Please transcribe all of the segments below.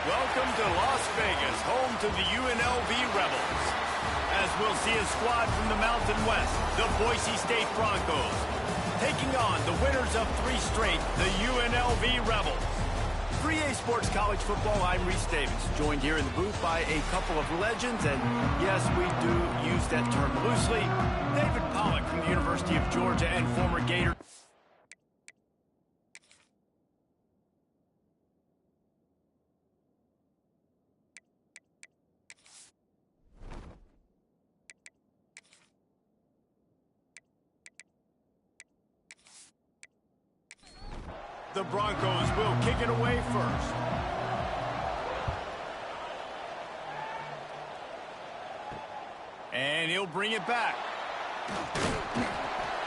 Welcome to Las Vegas, home to the UNLV Rebels. As we'll see a squad from the Mountain West, the Boise State Broncos, taking on the winners of 3 straight, the UNLV Rebels. 3A Sports College Football, I'm Reese Davis, joined here in the booth by a couple of legends, and yes, we do use that term loosely. David Pollack from the University of Georgia and former Gator. The Broncos will kick it away first. And he'll bring it back.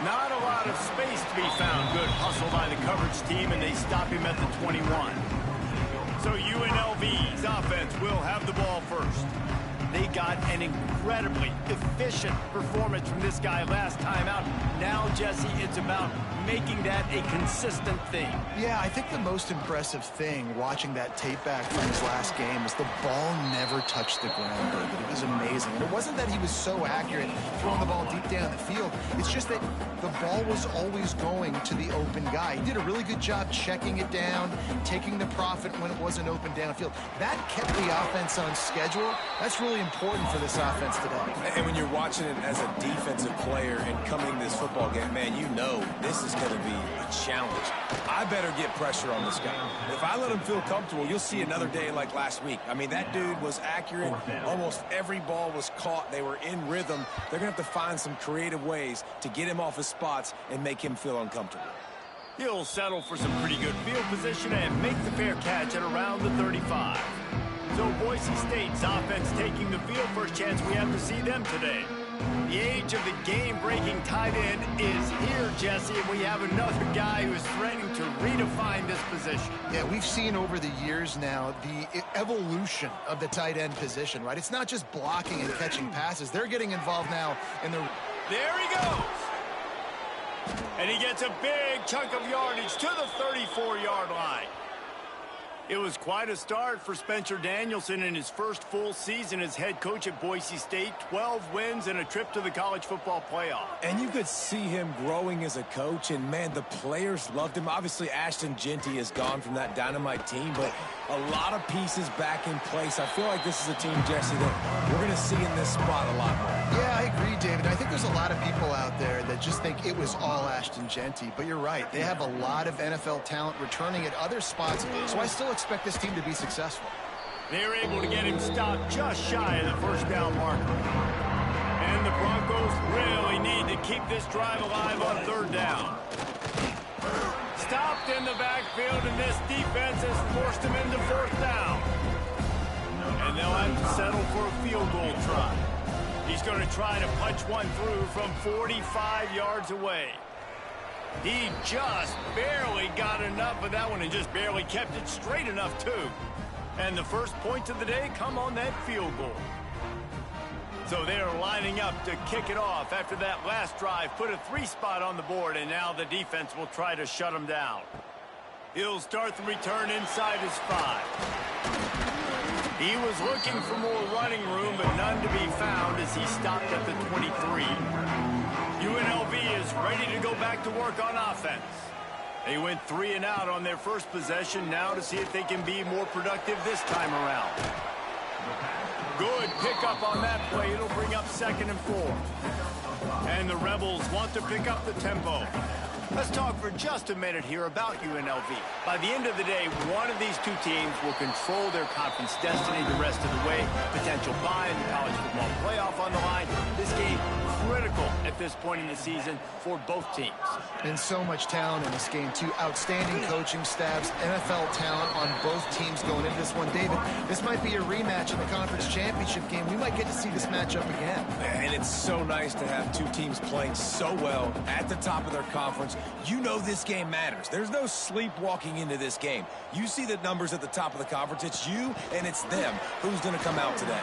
Not a lot of space to be found. Good hustle by the coverage team, and they stop him at the 21. So UNLV's offense will have the ball first. They got an incredibly efficient performance from this guy last time out. Now, Jesse, it's about making that a consistent thing. Yeah, I think the most impressive thing watching that tape back from his last game is the ball never touched the ground, David. It was amazing. And it wasn't that he was so accurate throwing the ball deep down the field. It's just that the ball was always going to the open guy. He did a really good job checking it down, taking the profit when it wasn't open downfield. That kept the offense on schedule. That's really important for this offense today. And when you're watching it as a defensive player and coming to this football game, man, you know this is going to be a challenge. I better get pressure on this guy. If I let him feel comfortable, you'll see another day like last week. I mean, that dude was accurate. Almost every ball was caught. They were in rhythm. They're going to have to find some creative ways to get him off his spots and make him feel uncomfortable. He'll settle for some pretty good field position and make the fair catch at around the 35. So Boise State's offense taking the field. First chance we have to see them today. The age of the game-breaking tight end is here, Jesse, and we have another guy who is threatening to redefine this position. Yeah, we've seen over the years now the evolution of the tight end position, right? It's not just blocking and catching passes. They're getting involved now in the... There he goes! And he gets a big chunk of yardage to the 34-yard line. It was quite a start for Spencer Danielson in his first full season as head coach at Boise State. 12 wins and a trip to the college football playoff. And you could see him growing as a coach, and, man, the players loved him. Obviously, Ashton Jeanty is gone from that dynamite team, but a lot of pieces back in place. I feel like this is a team, Jesse, that we're going to see in this spot a lot more. Yeah, I agree, David. I think there's a lot of people out there that just think it was all Ashton Jeanty, but you're right. They have a lot of NFL talent returning at other spots, so I still expect this team to be successful. They're able to get him stopped just shy of the first down marker. And the Broncos really need to keep this drive alive on third down. Stopped in the backfield, and this defense has forced him into fourth down. And they'll have to settle for a field goal try. He's going to try to punch one through from 45 yards away. He just barely got enough of that one and just barely kept it straight enough, too. And the first points of the day come on that field goal. So they're lining up to kick it off after that last drive. Put a 3 spot on the board, and now the defense will try to shut him down. He'll start the return inside his 5. He was looking for more running room, but none to be found as he stopped at the 23. UNLV is ready to go back to work on offense. They went 3 and out on their first possession, now to see if they can be more productive this time around. Good pickup on that play. It'll bring up 2nd and 4. And the Rebels want to pick up the tempo. Let's talk for just a minute here about UNLV. By the end of the day, one of these two teams will control their conference destiny the rest of the way. Potential bye in the college football playoff on the line. This game critical at this point in the season for both teams. And so much talent in this game, too. Outstanding coaching staffs, NFL talent on both teams going into this one. David, this might be a rematch in the conference championship game. We might get to see this matchup again. And it's so nice to have two teams playing so well at the top of their conference. You know this game matters. There's no sleepwalking into this game. You see the numbers at the top of the conference. It's you and it's them. Who's going to come out today?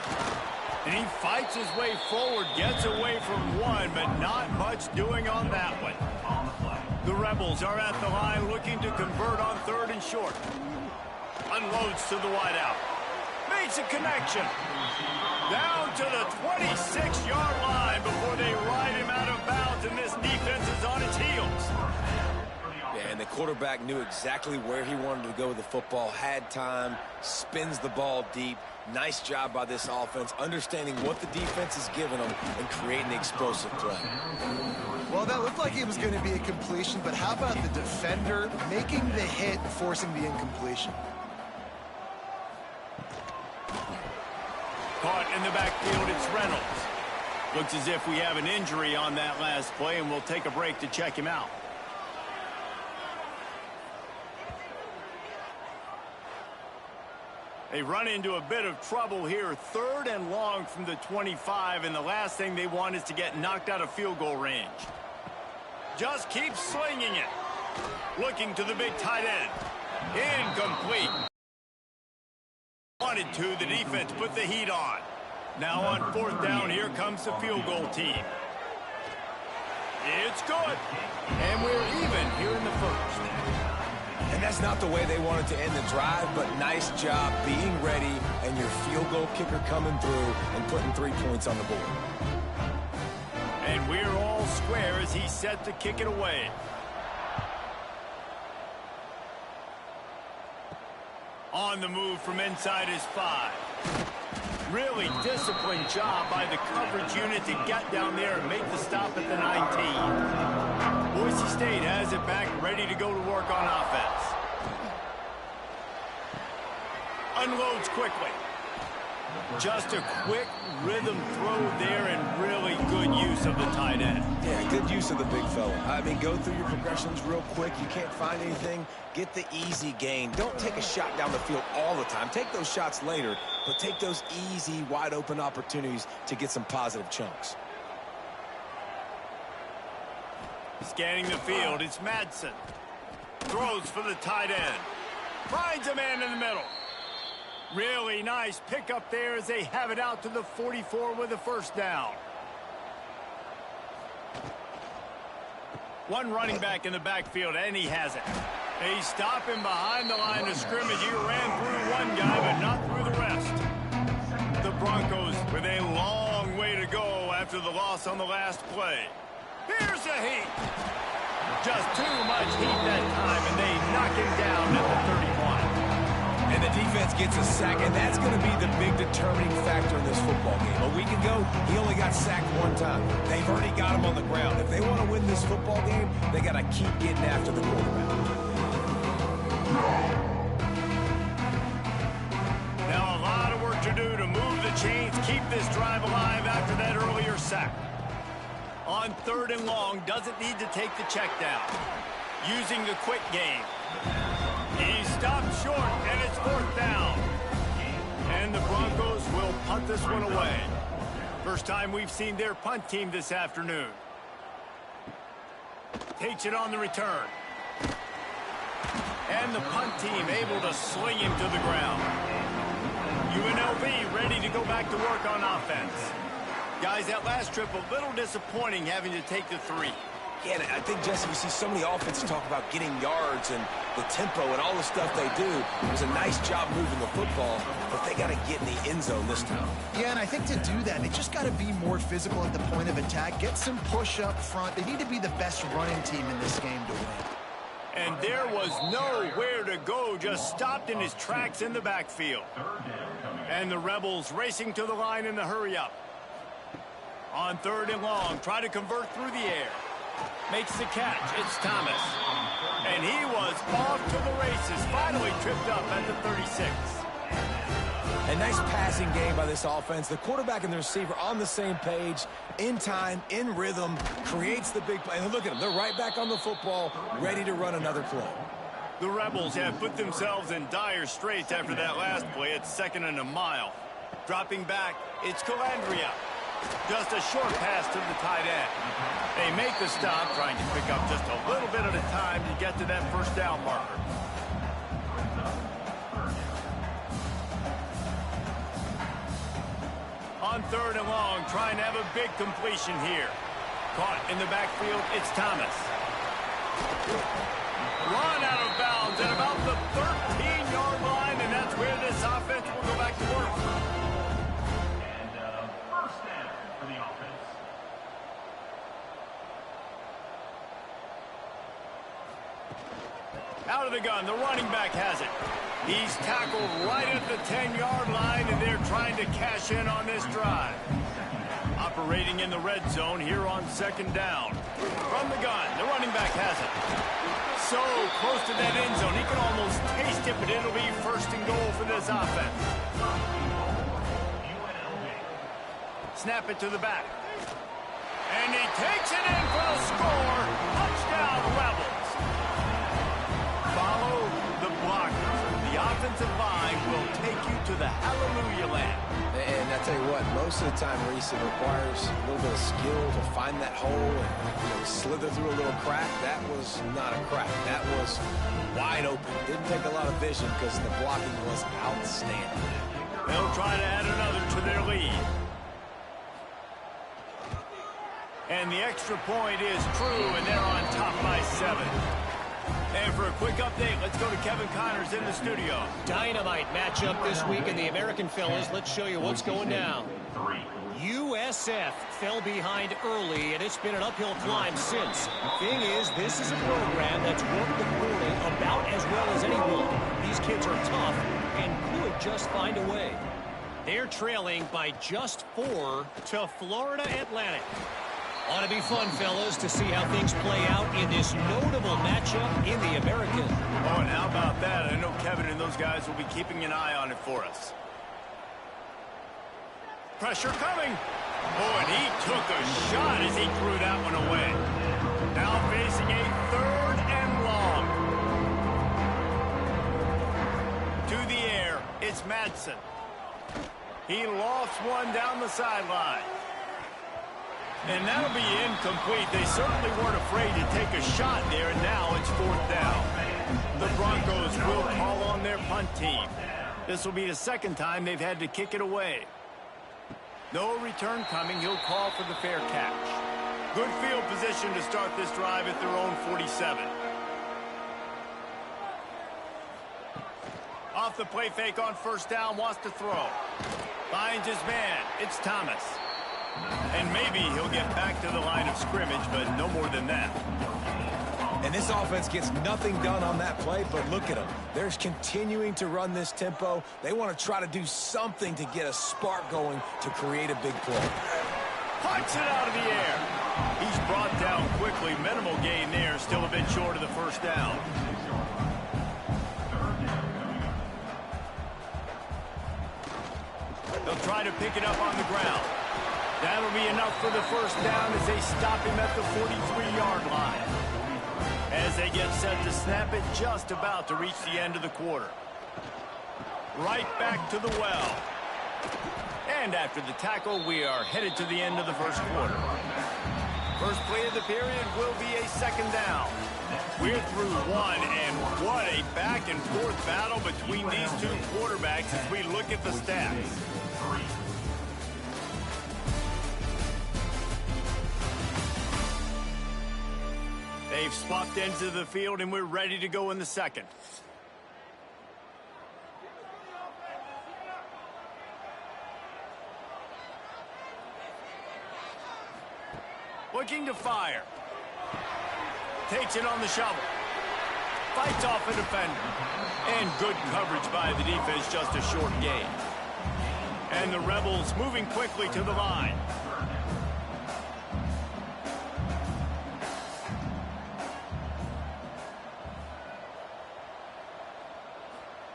And he fights his way forward, gets away from one, but not much doing on that one. The Rebels are at the line looking to convert on 3rd and short. Unloads to the wideout. Makes a connection. Down to the 26-yard line before they ride him out of bounds, and this defense is on its heels. Yeah, and the quarterback knew exactly where he wanted to go with the football, had time, spins the ball deep. Nice job by this offense, understanding what the defense is giving them and creating the explosive play. Well, that looked like it was going to be a completion, but how about the defender making the hit, forcing the incompletion? Caught in the backfield, it's Reynolds. Looks as if we have an injury on that last play, and we'll take a break to check him out. They run into a bit of trouble here, 3rd and long from the 25, and the last thing they want is to get knocked out of field goal range. Just keep slinging it. Looking to the big tight end. Incomplete. Wanted to, the defense put the heat on. Now on 4th down, here comes the field goal team. It's good. And we're even here in the 1st. And that's not the way they wanted to end the drive, but nice job being ready and your field goal kicker coming through and putting 3 points on the board. And we're all square as he's set to kick it away. On the move from inside his 5. Really disciplined job by the coverage unit to get down there and make the stop at the 19. Boise State has it back, ready to go to work on offense. Unloads quickly. Just a quick rhythm throw there and really good use of the tight end. Yeah, good use of the big fella. I mean, go through your progressions real quick. You can't find anything. Get the easy gain. Don't take a shot down the field all the time. Take those shots later, but take those easy, wide-open opportunities to get some positive chunks. Scanning the field, it's Madsen. Throws for the tight end. Finds a man in the middle. Really nice pickup there as they have it out to the 44 with a 1st down. One running back in the backfield, and he has it. They stop him behind the line of scrimmage. He ran through one guy, but not through the rest. The Broncos with a long way to go after the loss on the last play. Here's the heat. Just too much heat that time, and they knock him down at the 31. And the defense gets a sack, and that's going to be the big determining factor in this football game. A week ago, he only got sacked 1 time. They've already got him on the ground. If they want to win this football game, they got to keep getting after the quarterback. Now a lot of work to do to move the chains, keep this drive alive after that earlier sack. On 3rd and long, doesn't need to take the check down. Using the quick game. He stopped short, and it's 4th down. And the Broncos will punt this one away. First time we've seen their punt team this afternoon. Takes it on the return. And the punt team able to sling him to the ground. UNLV ready to go back to work on offense. Guys, that last trip a little disappointing having to take the 3. Yeah, and I think, Jesse, you see so many offenses talk about getting yards and the tempo and all the stuff they do. It was a nice job moving the football, but they got to get in the end zone this time. Yeah, and I think to do that, they just got to be more physical at the point of attack, get some push up front. They need to be the best running team in this game to win. And there was nowhere to go, just stopped in his tracks in the backfield. And the Rebels racing to the line in the hurry-up. On 3rd and long, try to convert through the air. Makes the catch. It's Thomas. And he was off to the races. Finally tripped up at the 36. A nice passing game by this offense. The quarterback and the receiver on the same page, in time, in rhythm, creates the big play. And look at them. They're right back on the football, ready to run another play. The Rebels have put themselves in dire straits after that last play. It's 2nd and a mile. Dropping back, it's Calandria. Just a short pass to the tight end. They make the stop, trying to pick up just a little bit at a time to get to that 1st down marker. On 3rd and long, trying to have a big completion here. Caught in the backfield, it's Thomas. Run out of bounds at about the 13-yard line, and that's where this offense will go back to work. the gun. The running back has it. He's tackled right at the 10-yard line, and they're trying to cash in on this drive. Operating in the red zone here on second down. From the gun, the running back has it. So close to that end zone, he can almost taste it, but it'll be first and goal for this offense. Snap it to the back. And he takes it in for the score. Touchdown, Rebels. Follow the blockers. The offensive line will take you to the hallelujah land. And I tell you what, most of the time, Reese, it requires a little bit of skill to find that hole and slither through a little crack. That was not a crack. That was wide open. Didn't take a lot of vision because the blocking was outstanding. They'll try to add another to their lead. And the extra point is true, and they're on top by 7. And for a quick update, let's go to Kevin Connors in the studio. Dynamite matchup this week in the American, fellas. Let's show you what's going down. USF fell behind early, and it's been an uphill climb since. Thing is, this is a program that's worked the quarter about as well as anyone. These kids are tough and could just find a way. They're trailing by just 4 to Florida Atlantic. Ought to be fun, fellas, to see how things play out in this notable matchup in the American. Oh, and how about that? I know Kevin and those guys will be keeping an eye on it for us. Pressure coming. Oh, and he took a shot as he threw that one away. Now facing a 3rd and long. To the air, it's Madsen. He lofts one down the sideline. And that'll be incomplete. They certainly weren't afraid to take a shot there, and now it's 4th down. The Broncos will call on their punt team. This will be the 2nd time they've had to kick it away. No return coming. He'll call for the fair catch. Good field position to start this drive at their own 47. Off the play fake on 1st down, wants to throw. Finds his man. It's Thomas. And maybe he'll get back to the line of scrimmage, but no more than that. And this offense gets nothing done on that play, but look at them. They're continuing to run this tempo. They want to try to do something to get a spark going to create a big play. Punts it out of the air. He's brought down quickly. Minimal gain there, still a bit short of the 1st down. They'll try to pick it up on the ground. That'll be enough for the 1st down as they stop him at the 43-yard line. As they get set to snap it, just about to reach the end of the quarter. Right back to the well. And after the tackle, we are headed to the end of the 1st quarter. First play of the period will be a 2nd down. We're through 1, and what a back-and-forth battle between these two quarterbacks as we look at the stats. They've swapped ends of the field, and we're ready to go in the 2nd. Looking to fire. Takes it on the shovel. Fights off a defender. And good coverage by the defense, just a short gain. And the Rebels moving quickly to the line.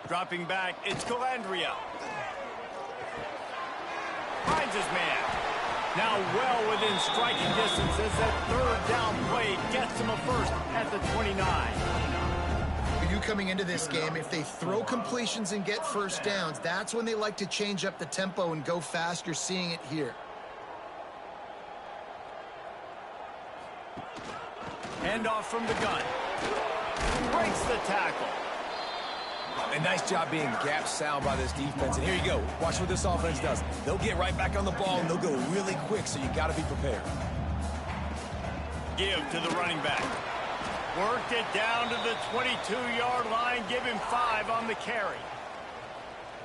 Dropping back, it's Calandria. Finds his man. Now well within striking distance as that 3rd down play gets him a 1st at the 29. You coming into this game, if they throw completions and get 1st downs, that's when they like to change up the tempo and go fast. You're seeing it here. Handoff from the gun. Breaks the tackle. A nice job being gap sound by this defense. And here you go. Watch what this offense does. They'll get right back on the ball, and they'll go really quick, so you got to be prepared. Give to the running back. Worked it down to the 22-yard line. Give him 5 on the carry.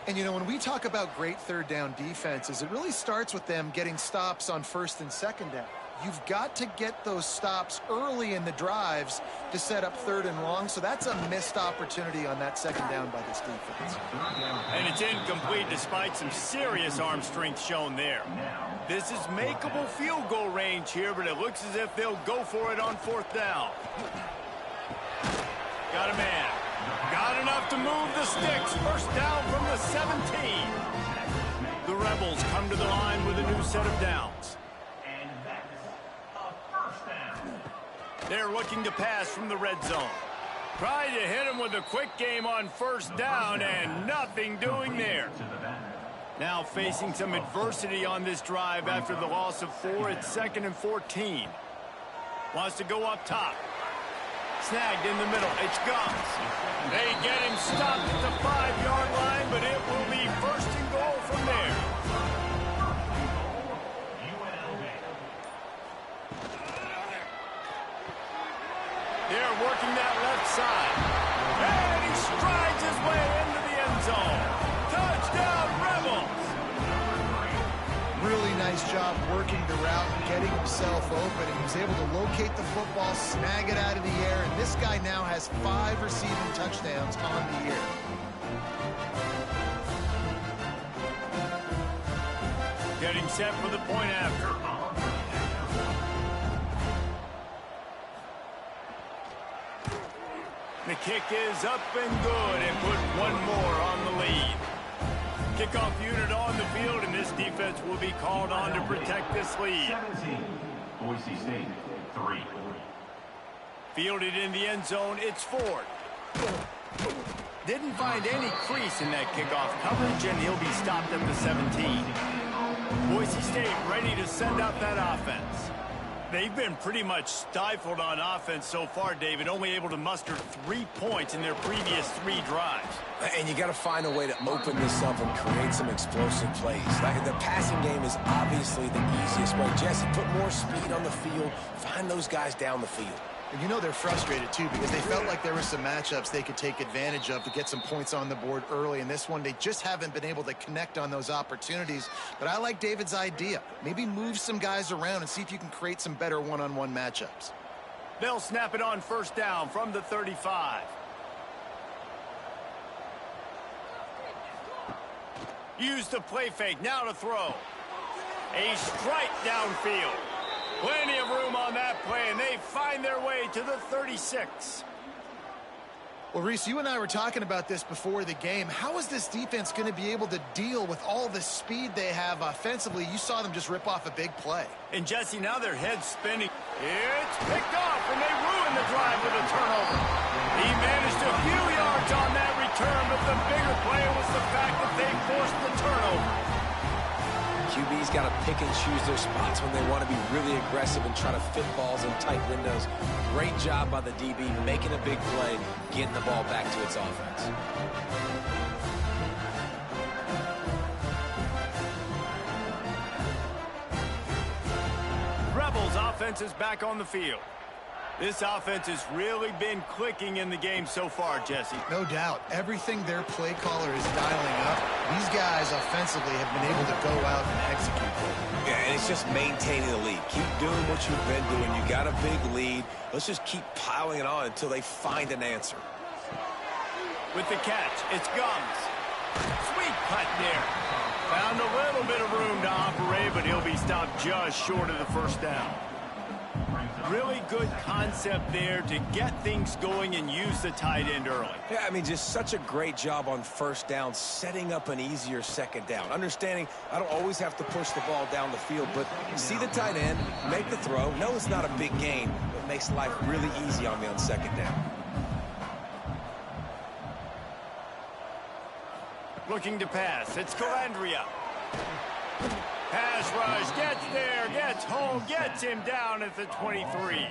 And, you know, when we talk about great 3rd down defenses, it really starts with them getting stops on 1st and 2nd down. You've got to get those stops early in the drives to set up 3rd and long, so that's a missed opportunity on that 2nd down by this defense. And it's incomplete despite some serious arm strength shown there. This is makeable field goal range here, but it looks as if they'll go for it on 4th down. Got a man. Got enough to move the sticks. 1st down from the 17. The Rebels come to the line with a new set of downs. They're looking to pass from the red zone. Trying to hit him with a quick game on 1st down, and nothing doing there. Now facing some adversity on this drive after the loss of 4 at 2nd and 14. Wants to go up top. Snagged in the middle. It's Gums. They get him stopped at the 5-yard line, but it will be 1st and goal from there. They're working that left side. And he strides his way into the end zone. Touchdown, Rebels! Really nice job working the route and getting himself open. And he was able to locate the football, snag it out of the air, and this guy now has 5 receiving touchdowns on the year. Getting set for the point after. The kick is up and good, and put one more on the lead. Kickoff unit on the field, and this defense will be called on to protect this lead. 17, Boise State, 3. Fielded in the end zone, it's Ford. Didn't find any crease in that kickoff coverage, and he'll be stopped at the 17. Boise State ready to send out that offense. They've been pretty much stifled on offense so far, David, only able to muster 3 points in their previous 3 drives. And you got to find a way to open this up and create some explosive plays. Like the passing game is obviously the easiest way. Jesse, put more speed on the field. Find those guys down the field. And you know they're frustrated, too, because they felt like there were some matchups they could take advantage of to get some points on the board early. In this one, they just haven't been able to connect on those opportunities. But I like David's idea. Maybe move some guys around and see if you can create some better one-on-one matchups. They'll snap it on 1st down from the 35. Use the play fake, now to throw. A strike downfield. Plenty of room on that play, and they find their way to the 36. Well, Reese, you and I were talking about this before the game. How is this defense going to be able to deal with all the speed they have offensively? You saw them just rip off a big play. And, Jesse, now their head's spinning. It's picked off, and they ruin the drive with a turnover. He managed a few yards on that return, but the bigger play was the fact that they forced the turnover. QB's got to pick and choose their spots when they want to be really aggressive and try to fit balls in tight windows. Great job by the DB making a big play, getting the ball back to its offense. Rebels offense is back on the field. This offense has really been clicking in the game so far, Jesse. No doubt. Everything their play caller is dialing up, these guys offensively have been able to go out and execute. Yeah, and it's just maintaining the lead. Keep doing what you've been doing. You got a big lead. Let's just keep piling it on until they find an answer. With the catch, it's Gums. Sweet cut there. Found a little bit of room to operate, but he'll be stopped just short of the 1st down. Really good concept there to get things going and use the tight end early. Yeah, I mean, just such a great job on 1st down, setting up an easier 2nd down. Understanding I don't always have to push the ball down the field, but see the tight end, make the throw. No, it's not a big gain, but makes life really easy on me on 2nd down. Looking to pass. It's Calandria. Pass rush, gets there, gets home, gets him down at the 23.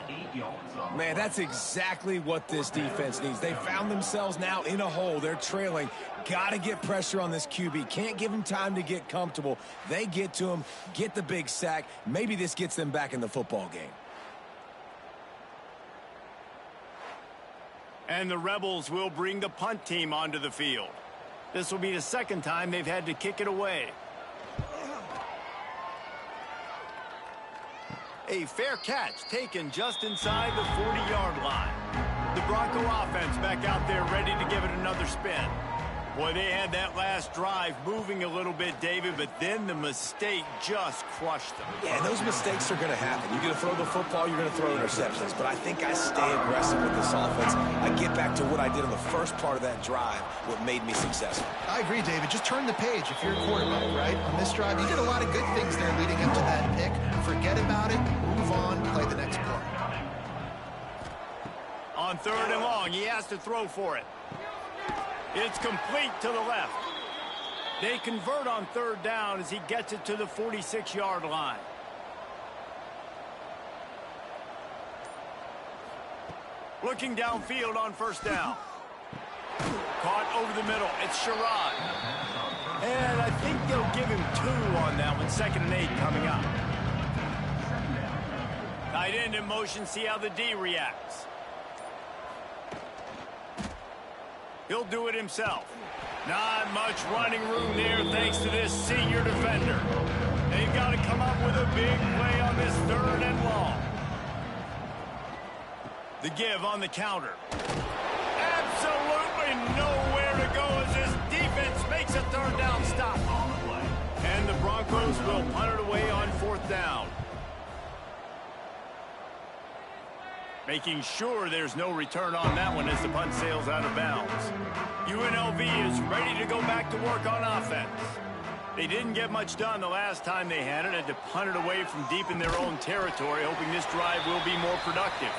Man, that's exactly what this defense needs. They found themselves now in a hole. They're trailing. Got to get pressure on this QB. Can't give him time to get comfortable. They get to him, get the big sack. Maybe this gets them back in the football game. And the Rebels will bring the punt team onto the field. This will be the 2nd time they've had to kick it away. A fair catch taken just inside the 40-yard line. The Bronco offense back out there ready to give it another spin. Boy, they had that last drive moving a little bit, David, but then the mistake just crushed them. Yeah, those mistakes are going to happen. You're going to throw the football, you're going to throw interceptions. But I think I stay aggressive with this offense. I get back to what I did in the first part of that drive, what made me successful. I agree, David. Just turn the page if you're a quarterback, right? On this drive, you did a lot of good things there leading up to that pick. Forget about it, move on, play the next play. On 3rd and long, he has to throw for it. It's complete to the left. They convert on 3rd down as he gets it to the 46-yard line. Looking downfield on 1st down. Caught over the middle. It's Sherrod. And I think they'll give him 2 on that one. 2nd and 8 coming up. Tight end in motion. See how the D reacts. He'll do it himself. Not much running room there thanks to this senior defender. They've got to come up with a big play on this 3rd and long. The give on the counter. Absolutely nowhere to go as this defense makes a 3rd down stop. And the Broncos will punt it away on 4th down. Making sure there's no return on that one as the punt sails out of bounds. UNLV is ready to go back to work on offense. They didn't get much done the last time they had to punt it away from deep in their own territory, hoping this drive will be more productive.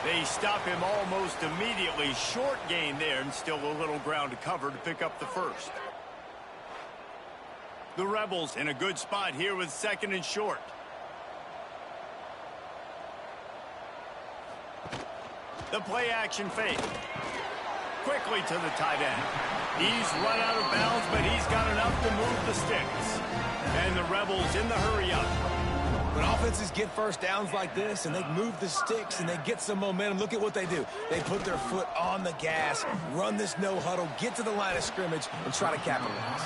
They stop him almost immediately. Short gain there and still a little ground to cover to pick up the 1st. The Rebels in a good spot here with 2nd and short. The play action fake. Quickly to the tight end. He's run out of bounds, but he's got enough to move the sticks. And the Rebels in the hurry up. When offenses get 1st downs like this and they move the sticks and they get some momentum, look at what they do. They put their foot on the gas, run this no huddle, get to the line of scrimmage, and try to capitalize.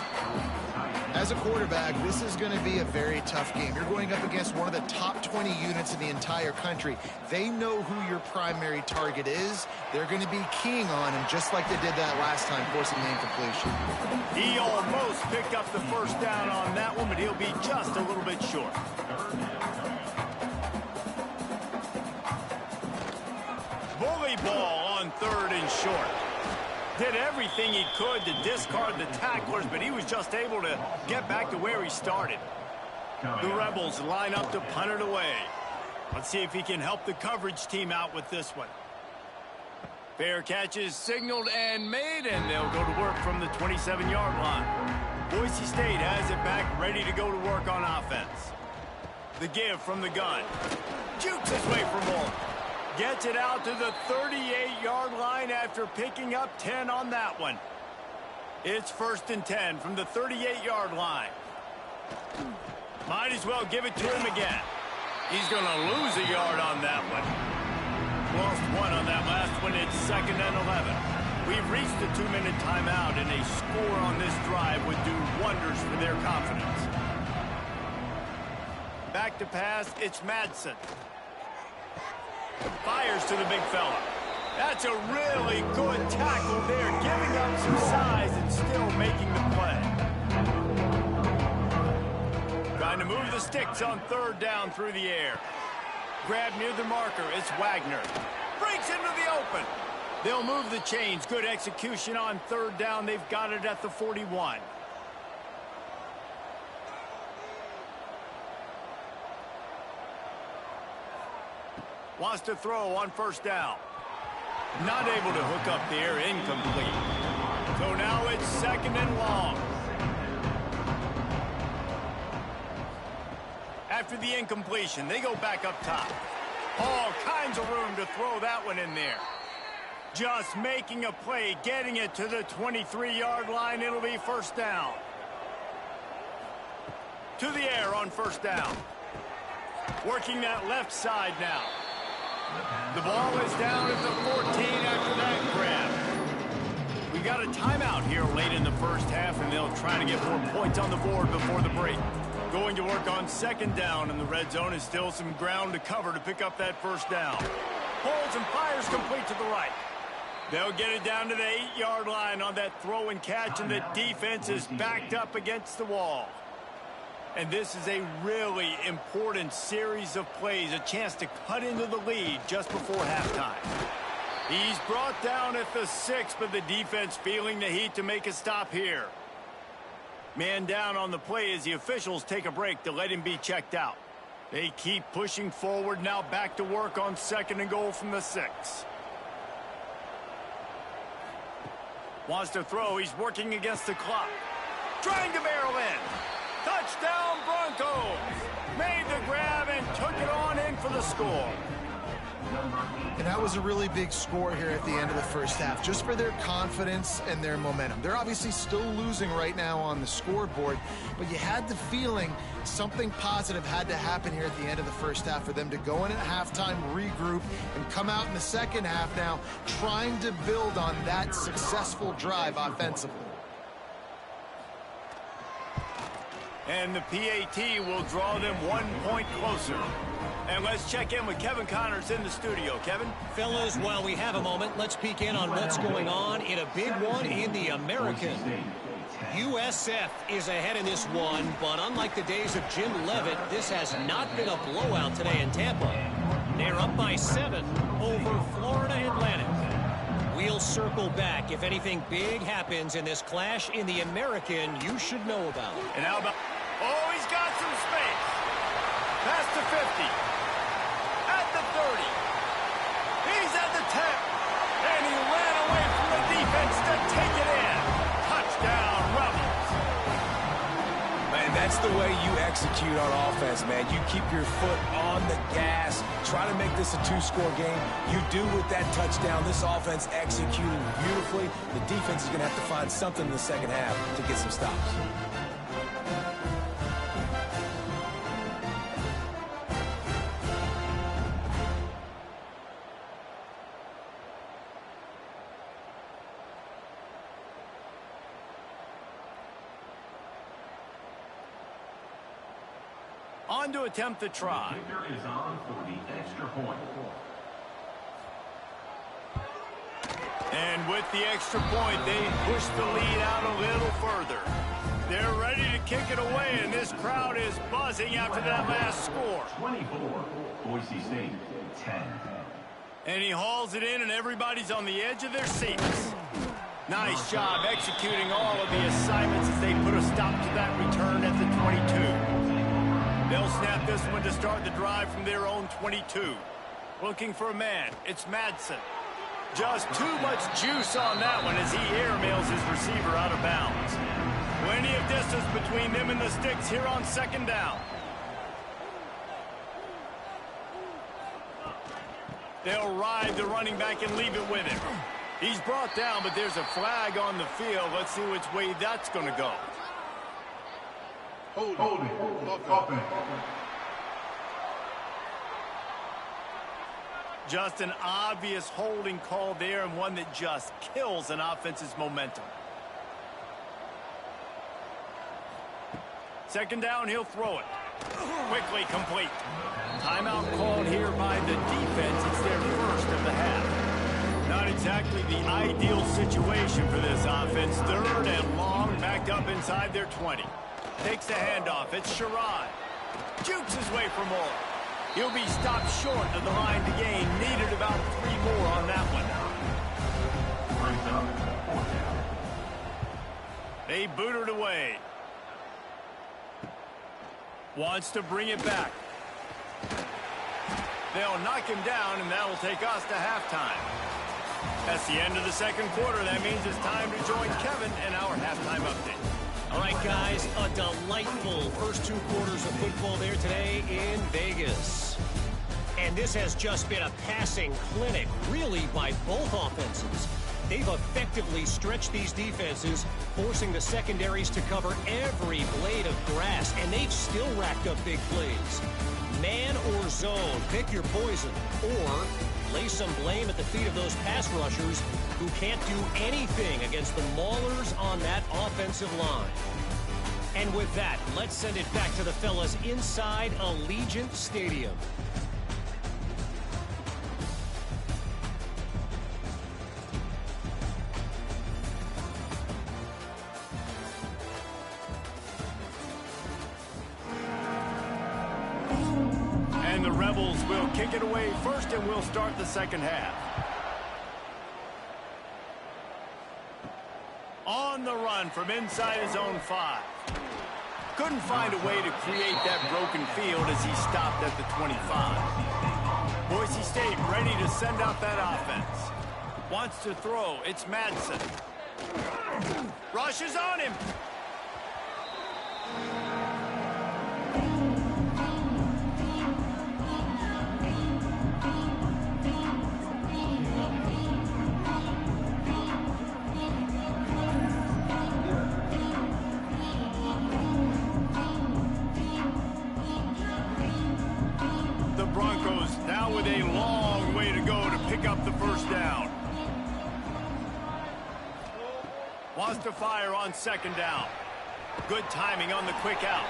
As a quarterback, this is going to be a very tough game. You're going up against one of the top 20 units in the entire country. They know who your primary target is. They're going to be keying on him just like they did that last time, forcing the incompletion. He almost picked up the 1st down on that one, but he'll be just a little bit short. Bully ball on 3rd and short. Did everything he could to discard the tacklers, but he was just able to get back to where he started. The Rebels line up to punt it away. Let's see if he can help the coverage team out with this one. Fair catch is signaled and made, and they'll go to work from the 27-yard line. Boise State has it back, ready to go to work on offense. The give from the gun. Jukes his way for more. Gets it out to the 38-yard line after picking up 10 on that one. It's 1st and 10 from the 38-yard line. Might as well give it to him again. He's going to lose a yard on that one. Lost 1 on that last one. It's 2nd and 11. We've reached the 2-minute timeout, and a score on this drive would do wonders for their confidence. Back to pass, it's Madsen. Fires to the big fella. That's a really good tackle there, giving up some size and still making the play. Trying to move the sticks on 3rd down through the air. Grab near the marker, it's Wagner. Breaks into the open. They'll move the chains. Good execution on 3rd down. They've got it at the 41. Wants to throw on 1st down. Not able to hook up there, incomplete. So now it's 2nd and long. After the incompletion, they go back up top. All kinds of room to throw that one in there. Just making a play, getting it to the 23-yard line. It'll be 1st down. To the air on 1st down. Working that left side now. The ball is down at the 14 after that grab. We got a timeout here late in the 1st half, and they'll try to get more points on the board before the break. Going to work on second down in the red zone is still some ground to cover to pick up that first down. Holds and fires complete to the right. They'll get it down to the 8-yard line on that throw and catch, and the defense is backed up against the wall. And this is a really important series of plays, a chance to cut into the lead just before halftime. He's brought down at the 6, but the defense feeling the heat to make a stop here. Man down on the play as the officials take a break to let him be checked out. They keep pushing forward, now back to work on second and goal from the 6. Wants to throw, he's working against the clock. Trying to barrel in. Touchdown Broncos! Made the grab and took it on in for the score. And that was a really big score here at the end of the first half, just for their confidence and their momentum. They're obviously still losing right now on the scoreboard, but you had the feeling something positive had to happen here at the end of the first half for them to go in at halftime, regroup, and come out in the second half now trying to build on that successful drive offensively. And the PAT will draw them 1 point closer. And let's check in with Kevin Connors in the studio. Kevin? Fellas, while we have a moment, let's peek in on what's going on in a big one in the American. USF is ahead in this one, but unlike the days of Jim Leavitt, this has not been a blowout today in Tampa. They're up by 7 over Florida Atlantic. We'll circle back if anything big happens in this clash in the American you should know about. And how about... Oh, he's got some space. Past the 50. At the 30. He's at the 10. And he ran away from the defense to take it in. Touchdown, Rebels. Man, that's the way you execute on offense, man. You keep your foot on the gas. Try to make this a 2-score game. You do with that touchdown. This offense executing beautifully. The defense is going to have to find something in the second half to get some stops. On to attempt the try. Victor is on for the extra point. And with the extra point, they push the lead out a little further. They're ready to kick it away, and this crowd is buzzing after that last score. 24, Boise State, 10. And he hauls it in, and everybody's on the edge of their seats. Nice job executing all of the assignments as they put a stop to that return at the 22. They'll snap this one to start the drive from their own 22. Looking for a man. It's Madsen. Just too much juice on that one as he airmails his receiver out of bounds. Plenty of distance between them and the sticks here on second down. They'll ride the running back and leave it with him. He's brought down, but there's a flag on the field. Let's see which way that's going to go. Hold it. Open. Just an obvious holding call there, and one that just kills an offense's momentum. Second down, he'll throw it. Quickly complete. Timeout called here by the defense. It's their first of the half. Not exactly the ideal situation for this offense. Third and long, backed up inside their 20. Takes the handoff. It's Sherrod. Jukes his way for more. He'll be stopped short of the line to gain. Needed about 3 more on that one. Brings up 4th down. They boot it away. Wants to bring it back. They'll knock him down, and that'll take us to halftime. That's the end of the second quarter. That means it's time to join Kevin in our halftime update. All right, guys, a delightful first 2 quarters of football there today in Vegas. And this has just been a passing clinic, really, by both offenses. They've effectively stretched these defenses, forcing the secondaries to cover every blade of grass, and they've still racked up big plays. Man or zone, pick your poison, or lay some blame at the feet of those pass rushers who can't do anything against the maulers on that offensive line. And with that, let's send it back to the fellas inside Allegiant Stadium. And the Rebels will kick it away first, and we'll start the second half. On the run from inside his own 5. Couldn't find a way to create that broken field as he stopped at the 25. Boise State ready to send out that offense. Wants to throw. It's Madsen. Rushes on him. With a long way to go to pick up the first down. Wants to fire on second down. Good timing on the quick out.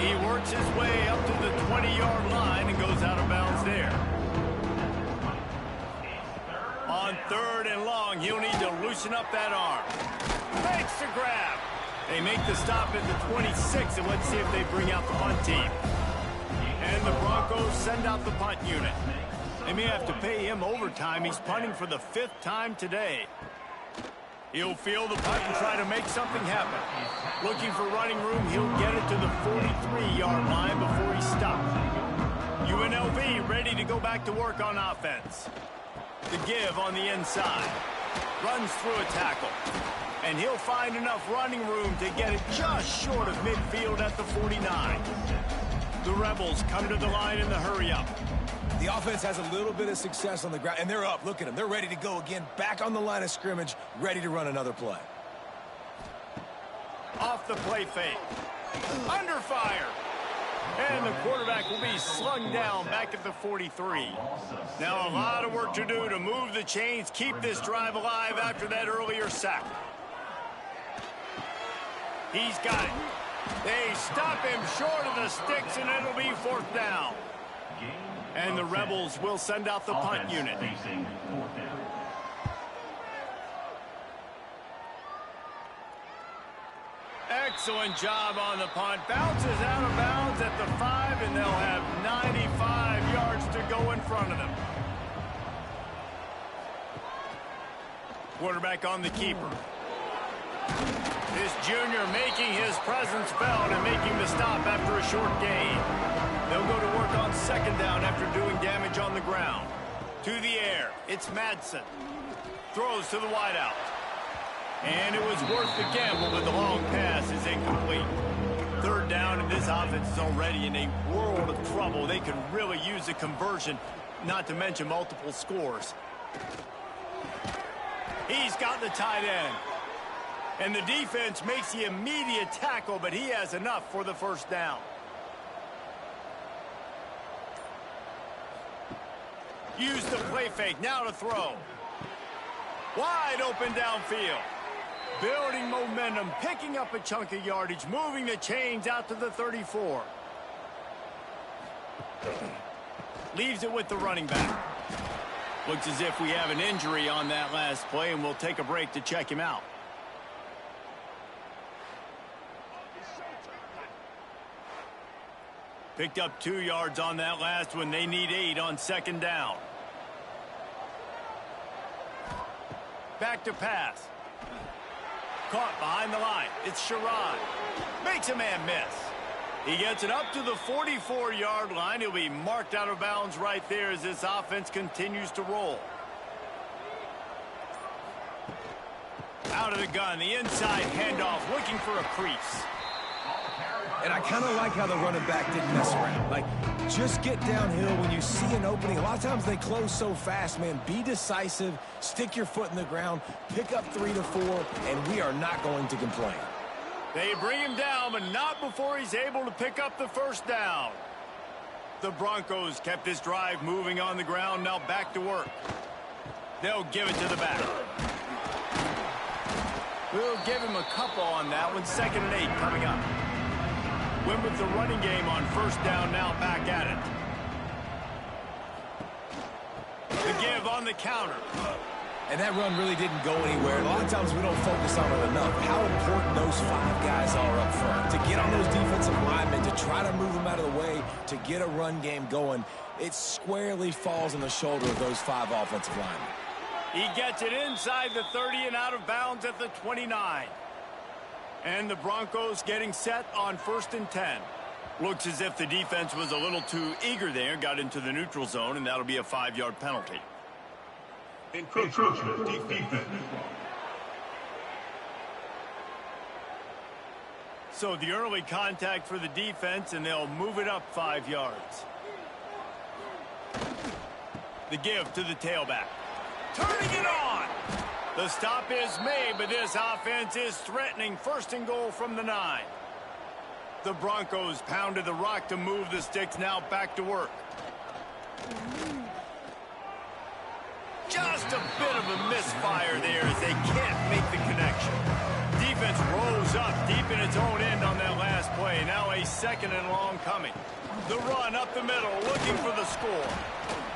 He works his way up to the 20-yard line and goes out of bounds there. On third and long, he'll need to loosen up that arm. Makes the grab. They make the stop at the 26, and let's see if they bring out the punt team. And the Broncos send out the punt unit. They may have to pay him overtime. He's punting for the 5th time today. He'll field the punt and try to make something happen. Looking for running room, he'll get it to the 43-yard line before he stops. UNLV ready to go back to work on offense. The give on the inside. Runs through a tackle. And he'll find enough running room to get it just short of midfield at the 49. The Rebels come to the line in the hurry-up. The offense has a little bit of success on the ground, and they're up. Look at them. They're ready to go again. Back on the line of scrimmage, ready to run another play. Off the play fake. Under fire. And the quarterback will be slung down back at the 43. Now a lot of work to do to move the chains, keep this drive alive after that earlier sack. He's got it. They stop him short of the sticks, and it'll be 4th down. And the Rebels will send out the punt unit. Excellent job on the punt. Bounces out of bounds at the 5, and they'll have 95 yards to go in front of them. Quarterback on the keeper. This junior making his presence felt and making the stop after a short gain. They'll go to work on second down after doing damage on the ground. To the air, it's Madsen. Throws to the wideout. And it was worth the gamble, but the long pass is incomplete. 3rd down, and this offense is already in a world of trouble. They could really use a conversion, not to mention multiple scores. He's got the tight end. And the defense makes the immediate tackle, but he has enough for the first down. Use the play fake, now to throw. Wide open downfield. Building momentum, picking up a chunk of yardage, moving the chains out to the 34. Leaves it with the running back. Looks as if we have an injury on that last play, and we'll take a break to check him out. Picked up 2 yards on that last one. They need 8 on second down. Back to pass. Caught behind the line. It's Sherrod. Makes a man miss. He gets it up to the 44-yard line. He'll be marked out of bounds right there as this offense continues to roll. Out of the gun, the inside handoff, looking for a crease. And I kind of like how the running back didn't mess around. Like, just get downhill when you see an opening. A lot of times they close so fast, man. Be decisive, stick your foot in the ground, pick up 3 to 4, and we are not going to complain. They bring him down, but not before he's able to pick up the first down. The Broncos kept this drive moving on the ground, now back to work. They'll give it to the back. We'll give him a couple on that one. 2nd and 8 coming up. Win with the running game on 1st down, now back at it. The give on the counter. And that run really didn't go anywhere. A lot of times we don't focus on it enough. How important those 5 guys are up front. To get on those defensive linemen, to try to move them out of the way, to get a run game going, it squarely falls on the shoulder of those 5 offensive linemen. He gets it inside the 30 and out of bounds at the 29. And the Broncos getting set on 1st and 10. Looks as if the defense was a little too eager there, got into the neutral zone, and that'll be a 5-yard penalty. Encroachment defense. So the early contact for the defense, and they'll move it up 5 yards. The give to the tailback. Turning it on. The stop is made, but this offense is threatening. 1st and goal from the 9. The Broncos pounded the rock to move the sticks, now back to work. Just a bit of a misfire there as they can't make the connection. Defense rose up deep in its own end on that last play. Now a 2nd and long coming. The run up the middle, looking for the score.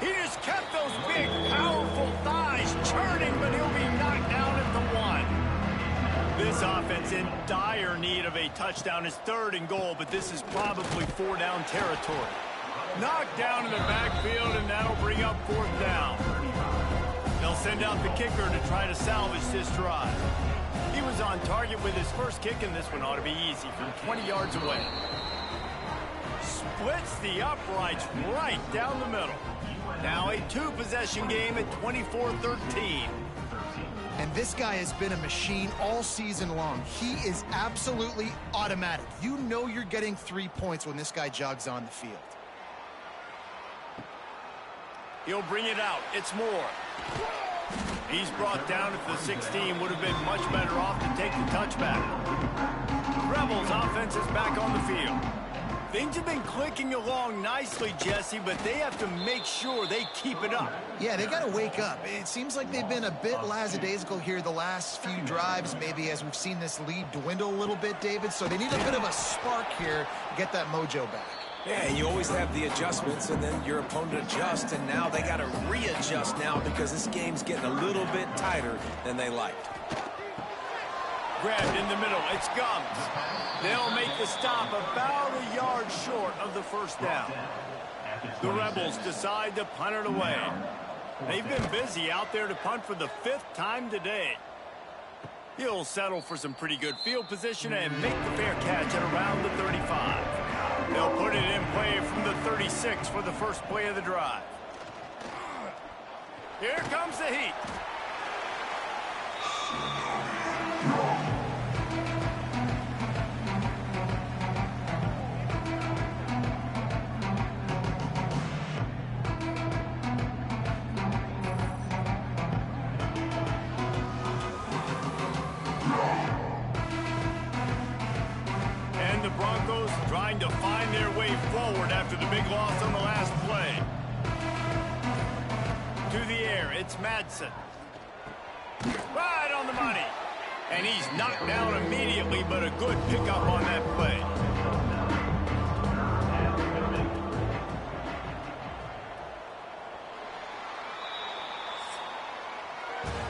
He just kept those big, powerful thighs churning, but he'll be knocked down at the 1. This offense in dire need of a touchdown. Is 3rd and goal, but this is probably 4-down territory. Knocked down in the backfield, and that'll bring up 4th down. They'll send out the kicker to try to salvage this drive. He was on target with his first kick, and this one ought to be easy from 20 yards away. Splits the uprights right down the middle. Now a 2-possession game at 24-13. And this guy has been a machine all season long. He is absolutely automatic. You know you're getting 3 points when this guy jogs on the field. He'll bring it out. It's Moore. He's brought down at the 16. Would have been much better off to take the touchback. Rebels offense is back on the field. Things have been clicking along nicely, Jesse, but they have to make sure they keep it up. Yeah, they got to wake up. It seems like they've been a bit lackadaisical here the last few drives, maybe as we've seen this lead dwindle a little bit, David. So they need a bit of a spark here to get that mojo back. Yeah, and you always have the adjustments, and then your opponent adjusts, and now they got to readjust now because this game's getting a little bit tighter than they liked. Grabbed in the middle. It's Gums. They'll make the stop about a yard short of the 1st down. The Rebels decide to punt it away. They've been busy out there to punt for the 5th time today. He'll settle for some pretty good field position and make the fair catch at around the 35. They'll put it in play from the 36 for the first play of the drive. Here comes the heat. And the Broncos trying to find their way forward after the big loss on the last play. To the air, it's Madsen. Right on the money. And he's knocked down immediately, but a good pickup on that play.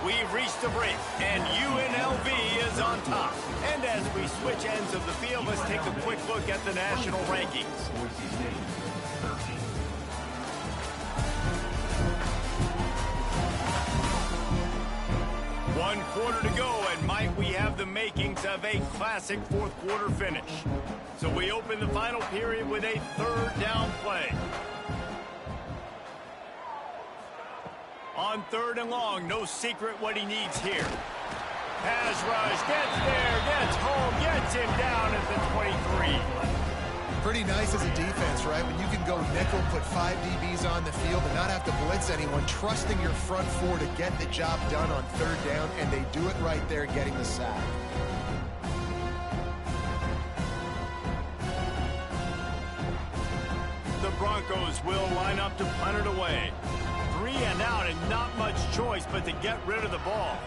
We've reached the break, and UNLV is on top. And as we switch ends of the field, let's take a quick look at the national rankings. Boise State, 13. 1 quarter to go, and might we have the makings of a classic 4th quarter finish. So we open the final period with a 3rd down play. On 3rd and long, no secret what he needs here. Pass rush, gets there, gets home, gets him down at the 23. Pretty nice as a defense, right? When you can go nickel, put 5 DBs on the field and not have to blitz anyone, trusting your front 4 to get the job done on 3rd down, and they do it right there, getting the sack. The Broncos will line up to punt it away. 3 and out, and not much choice but to get rid of the ball.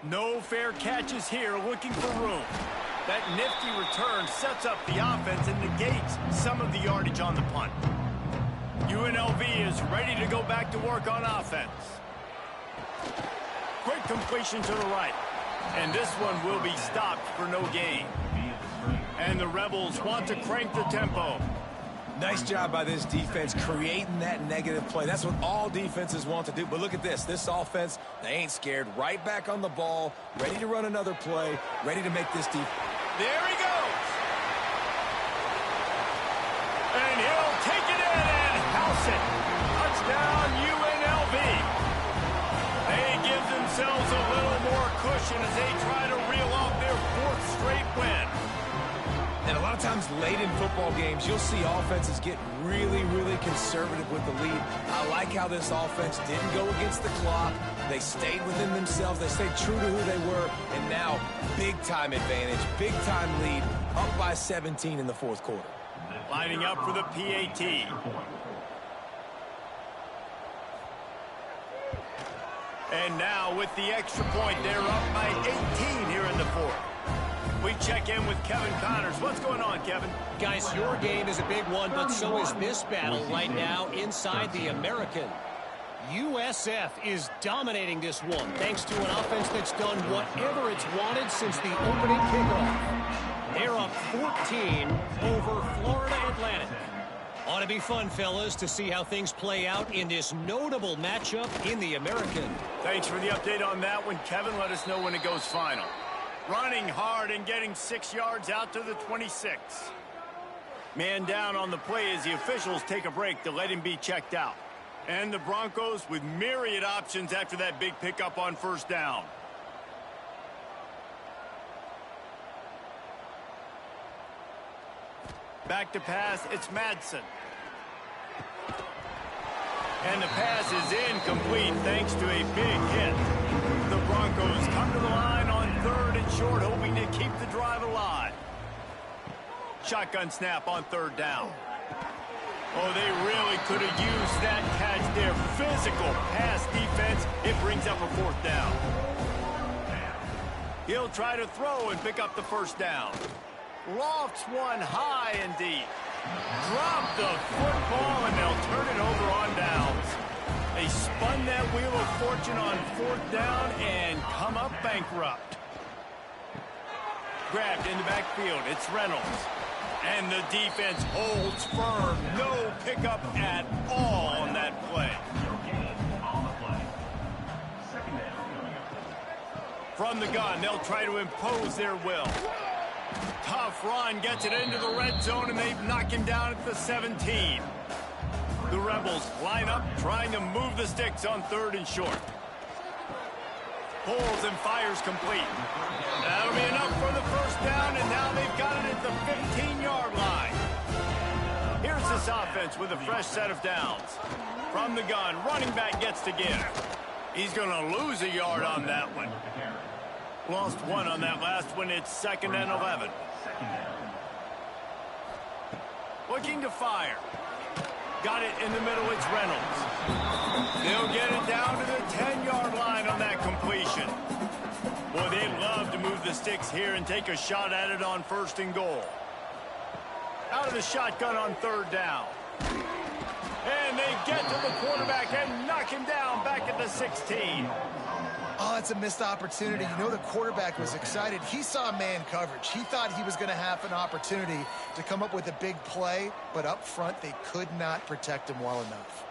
No fair catches here, looking for room. That nifty return sets up the offense and negates some of the yardage on the punt. UNLV is ready to go back to work on offense. Quick completion to the right. And this one will be stopped for no gain. And the Rebels want to crank the tempo. Nice job by this defense creating that negative play. That's what all defenses want to do. But look at this. This offense, they ain't scared. Right back on the ball, ready to run another play, ready to make this defense. There he goes. And he'll take it in and house it. Touchdown, UNLV. They give themselves a little more cushion as they try to reel off their 4th straight win. And a lot of times late in football games, you'll see offenses get really, really conservative with the lead. I like how this offense didn't go against the clock. They stayed within themselves. They stayed true to who they were. And now, big-time advantage, big-time lead, up by 17 in the 4th quarter. Lining up for the PAT. And now, with the extra point, they're up by 18 here in the 4th. We check in with Kevin Connors. What's going on, Kevin? Guys, your game is a big one, but so is this battle right now inside the American. USF is dominating this one, thanks to an offense that's done whatever it's wanted since the opening kickoff. They're up 14 over Florida Atlantic. Ought to be fun, fellas, to see how things play out in this notable matchup in the American. Thanks for the update on that one, Kevin. Let us know when it goes final. Running hard and getting 6 yards out to the 26. Man down on the play as the officials take a break to let him be checked out. And the Broncos with myriad options after that big pickup on 1st down. Back to pass, it's Madsen. And the pass is incomplete thanks to a big hit. The Broncos come to the line on 3rd and short, hoping to keep the drive alive. Shotgun snap on 3rd down. Oh, they really could have used that catch there. Physical pass defense. It brings up a 4th down. He'll try to throw and pick up the 1st down. Lofts one high and deep. Drop the football, and they'll turn it over on downs. They spun that wheel of fortune on 4th down and come up bankrupt. Grabbed in the backfield. It's Reynolds. And the defense holds firm. No pickup at all on that play. From the gun, they'll try to impose their will. Tough run, gets it into the red zone, and they knock him down at the 17. The Rebels line up, trying to move the sticks on 3rd and short. Pulls and fires complete. That'll be enough for the 1st down, and now they've got it at the 15-yard line. Here's this offense with a fresh set of downs. From the gun, running back gets to give. He's going to lose a yard on that one. Lost 1 on that last one. It's 2nd and 11. Looking to fire. Got it in the middle. It's Reynolds. They'll get it down to the 10-yard line on that completion. Boy, they'd love to move the sticks here and take a shot at it on 1st and goal. Out of the shotgun on 3rd down. And they get to the quarterback and knock him down back at the 16. Oh, it's a missed opportunity. You know, the quarterback was excited. He saw man coverage. He thought he was going to have an opportunity to come up with a big play, but up front, they could not protect him well enough.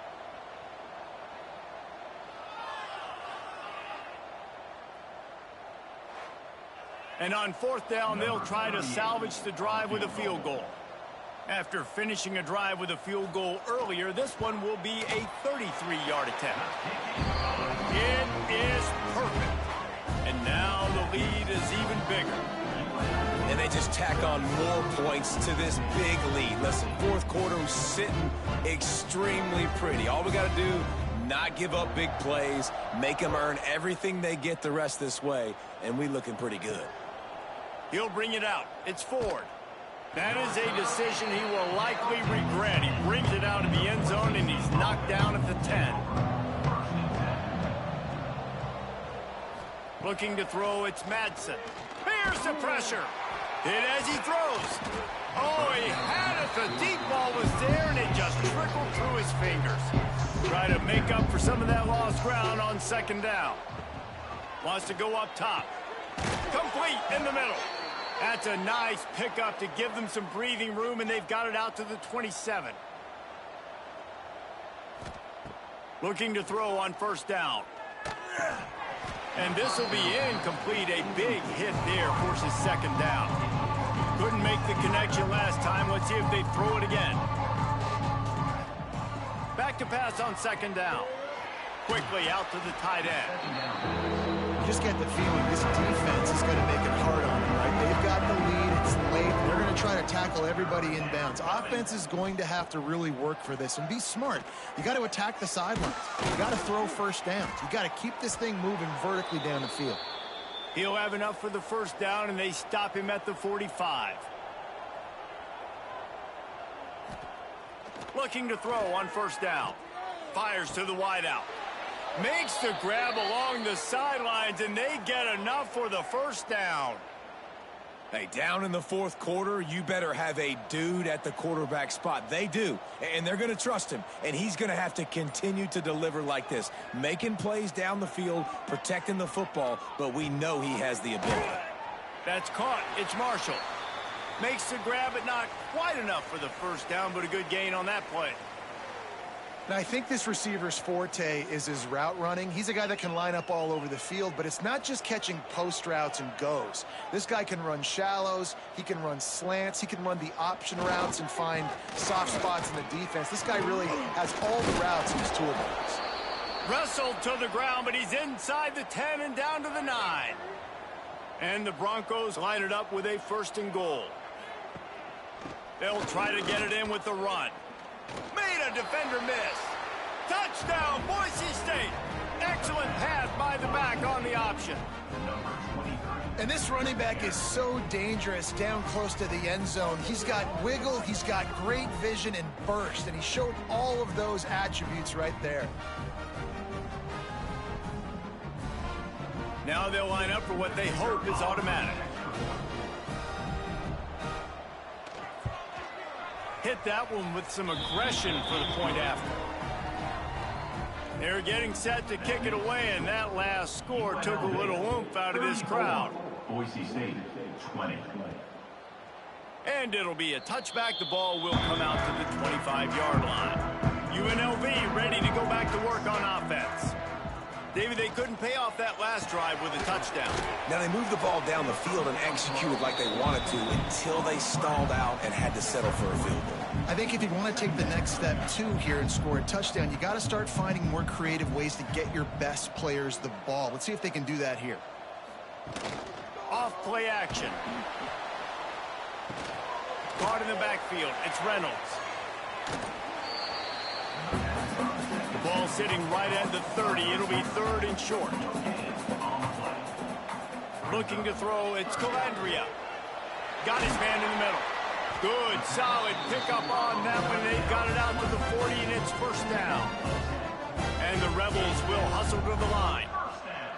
And on 4th down, they'll try to salvage the drive with a field goal. After finishing a drive with a field goal earlier, this one will be a 33-yard attempt. It is perfect. And now the lead is even bigger. And they just tack on more points to this big lead. Listen, 4th quarter was sitting extremely pretty. All we got to do, not give up big plays, make them earn everything they get the rest this way, and we looking pretty good. He'll bring it out. It's Ford. That is a decision he will likely regret. He brings it out of the end zone, and he's knocked down at the 10. Looking to throw, it's Madsen. Here's the pressure. Hit as he throws. Oh, he had it. The deep ball was there, and it just trickled through his fingers. Try to make up for some of that lost ground on second down. Wants to go up top. Complete in the middle. That's a nice pickup to give them some breathing room, and they've got it out to the 27. Looking to throw on first down. And this will be incomplete. A big hit there forces second down. Couldn't make the connection last time. Let's see if they throw it again. Back to pass on second down. Quickly out to the tight end. You just get the feeling this defense is going to make it hard on them, right? They've got the lead. It's late. They're going to try to tackle everybody inbounds. Offense is going to have to really work for this and be smart. You got to attack the sidelines. You got to throw first downs. You got to keep this thing moving vertically down the field. He'll have enough for the first down, and they stop him at the 45. Looking to throw on first down. Fires to the wideout. Makes the grab along the sidelines, and they get enough for the first down. Hey, down in the fourth quarter, you better have a dude at the quarterback spot. They do, and they're going to trust him, and he's going to have to continue to deliver like this, making plays down the field, protecting the football, but we know he has the ability. That's caught. It's Marshall. Makes the grab, but not quite enough for the first down, but a good gain on that play. Now, I think this receiver's forte is his route running. He's a guy that can line up all over the field, but it's not just catching post routes and goes. This guy can run shallows. He can run slants. He can run the option routes and find soft spots in the defense. This guy really has all the routes in his toolbox. Wrestled to the ground, but he's inside the 10 and down to the 9. And the Broncos line it up with a first and goal. They'll try to get it in with the run. Made a defender miss. Touchdown, Boise State. Excellent pass by the back on the option. And this running back is so dangerous down close to the end zone. He's got wiggle, he's got great vision and burst, and he showed all of those attributes right there. Now they'll line up for what they hope is automatic. Hit that one with some aggression for the point after. They're getting set to kick it away, and that last score took a little oomph out of this crowd. Boise State, 20. And it'll be a touchback. The ball will come out to the 25-yard line. UNLV ready to go back to work on offense. David, they couldn't pay off that last drive with a touchdown. Now, they moved the ball down the field and executed like they wanted to until they stalled out and had to settle for a field goal. I think if you want to take the next step, too, here and score a touchdown, you got to start finding more creative ways to get your best players the ball. Let's see if they can do that here. Off play action. Caught in the backfield. It's Reynolds. The ball sitting right at the 30. It'll be third and short. Looking to throw. It's Calandria. Got his man in the middle. Good, solid pickup on that one. They've got it out to the 40, and it's first down. And the Rebels will hustle to the line.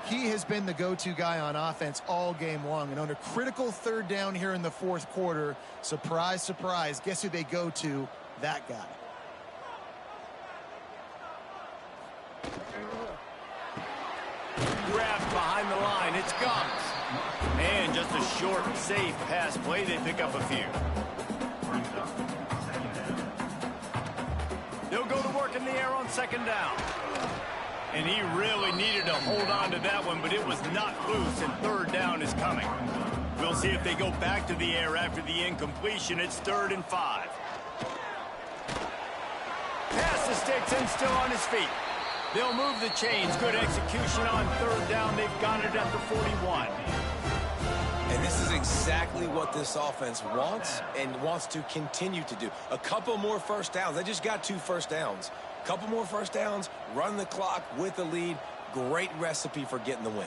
He has been the go-to guy on offense all game long. And on a critical third down here in the fourth quarter, surprise, surprise, guess who they go to? That guy. Grabbed behind the line. It's Gums. And just a short, safe pass play. They pick up a few. They'll go to work in the air on second down. And he really needed to hold on to that one, but it was not loose, and third down is coming. We'll see if they go back to the air after the incompletion. It's 3rd and 5. Pass the sticks and still on his feet. They'll move the chains. Good execution on third down. They've got it at the 41. And this is exactly what this offense wants and wants to continue to do. A couple more first downs. They just got 2 first downs. A couple more first downs, run the clock with the lead. Great recipe for getting the win.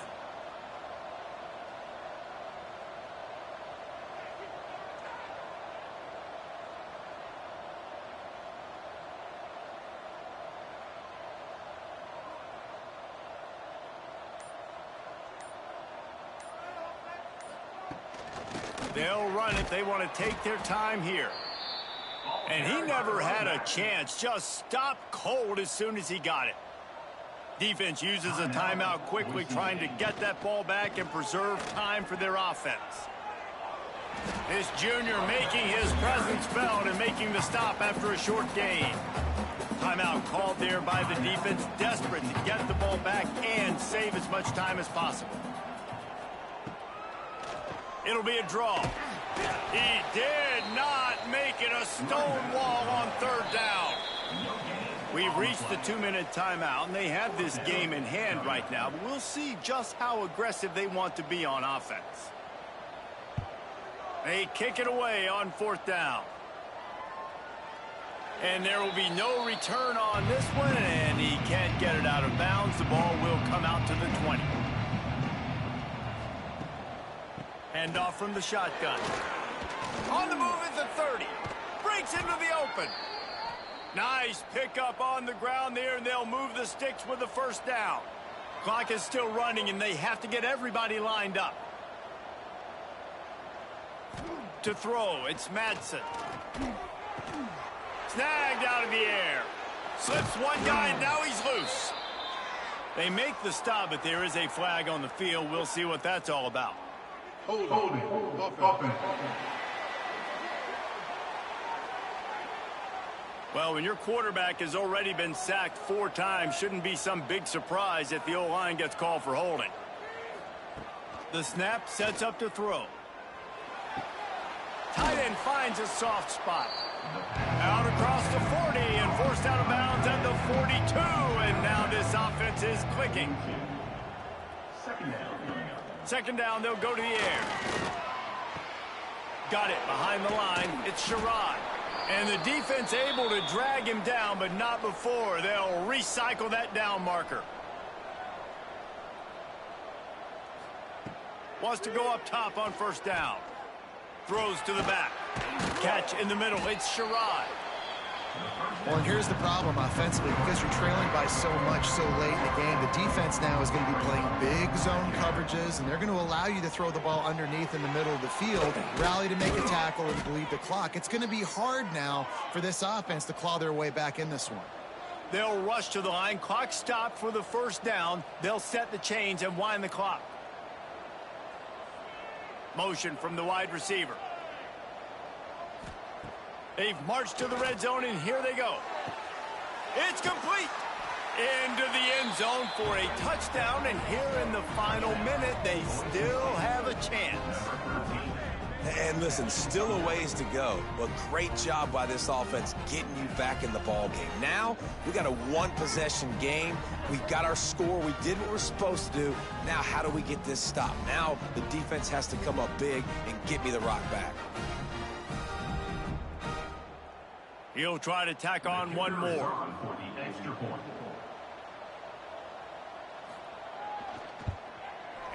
They'll run it. They want to take their time here. And he never had a chance. Just stopped cold as soon as he got it. Defense uses a timeout quickly, trying to get that ball back and preserve time for their offense. This junior making his presence felt and making the stop after a short gain. Timeout called there by the defense, desperate to get the ball back and save as much time as possible. It'll be a draw. He did not make it a stone wall on third down. We've reached the 2-minute timeout, and they have this game in hand right now, but we'll see just how aggressive they want to be on offense. They kick it away on fourth down. And there will be no return on this one, and he can't get it out of bounds. The ball will come out to the 20. Handoff from the shotgun. On the move at the 30. Breaks into the open. Nice pickup on the ground there, and they'll move the sticks with the first down. Clock is still running, and they have to get everybody lined up. To throw, it's Madsen. Snagged out of the air. Slips one guy, and now he's loose. They make the stop, but there is a flag on the field. We'll see what that's all about. Holding. Offense. Well, when your quarterback has already been sacked 4 times, shouldn't be some big surprise if the O-line gets called for holding. The snap sets up to throw. Tight end finds a soft spot. Out across the 40 and forced out of bounds at the 42. And now this offense is clicking. Second down, they'll go to the air. Got it behind the line. It's Sherrod. And the defense able to drag him down, but not before. They'll recycle that down marker. Wants to go up top on first down. Throws to the back. Catch in the middle. It's Sherrod. Well, and here's the problem offensively. Because you're trailing by so much so late in the game, the defense now is going to be playing big zone coverages, and they're going to allow you to throw the ball underneath in the middle of the field, rally to make a tackle, and bleed the clock. It's going to be hard now for this offense to claw their way back in this one. They'll rush to the line. Clock stopped for the first down. They'll set the chains and wind the clock. Motion from the wide receiver. They've marched to the red zone, and here they go. It's complete. Into the end zone for a touchdown, and here in the final minute, they still have a chance. And listen, still a ways to go, but great job by this offense getting you back in the ball game. Now, we got a one-possession game. We've got our score. We did what we're supposed to do. Now, how do we get this stop? Now, the defense has to come up big and get me the rock back. He'll try to tack on one more.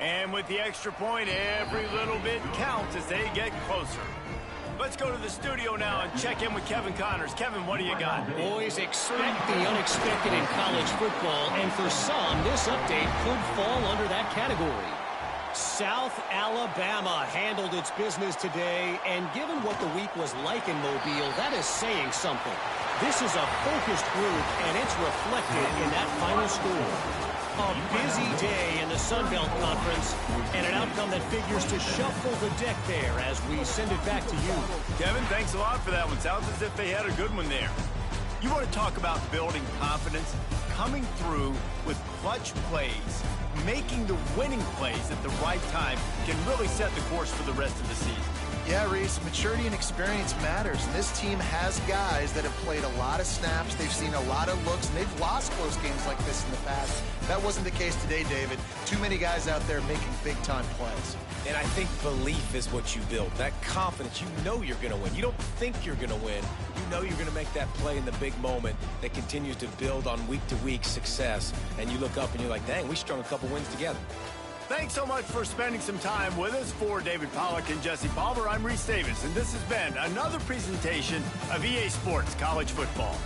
And with the extra point, every little bit counts as they get closer. Let's go to the studio now and check in with Kevin Connors. Kevin, what do you got? Boys, expect the unexpected in college football, and for some, this update could fall under that category. South Alabama handled its business today, and given what the week was like in Mobile, that is saying something. This is a focused group, and it's reflected in that final score. A busy day in the Sun Belt Conference, and an outcome that figures to shuffle the deck there as we send it back to you. Kevin, thanks a lot for that one. Sounds as if they had a good one there. You want to talk about building confidence? Coming through with clutch plays, making the winning plays at the right time can really set the course for the rest of the season. Yeah, Reese, maturity and experience matters. And this team has guys that have played a lot of snaps. They've seen a lot of looks, and they've lost close games like this in the past. That wasn't the case today, David. Too many guys out there making big-time plays. And I think belief is what you build. That confidence, you know you're going to win. You don't think you're going to win. You know you're going to make that play in the big moment that continues to build on week-to-week success. And you look up and you're like, dang, we strung a couple wins together. Thanks so much for spending some time with us. For David Pollack and Jesse Palmer, I'm Reese Davis, and this has been another presentation of EA Sports College Football.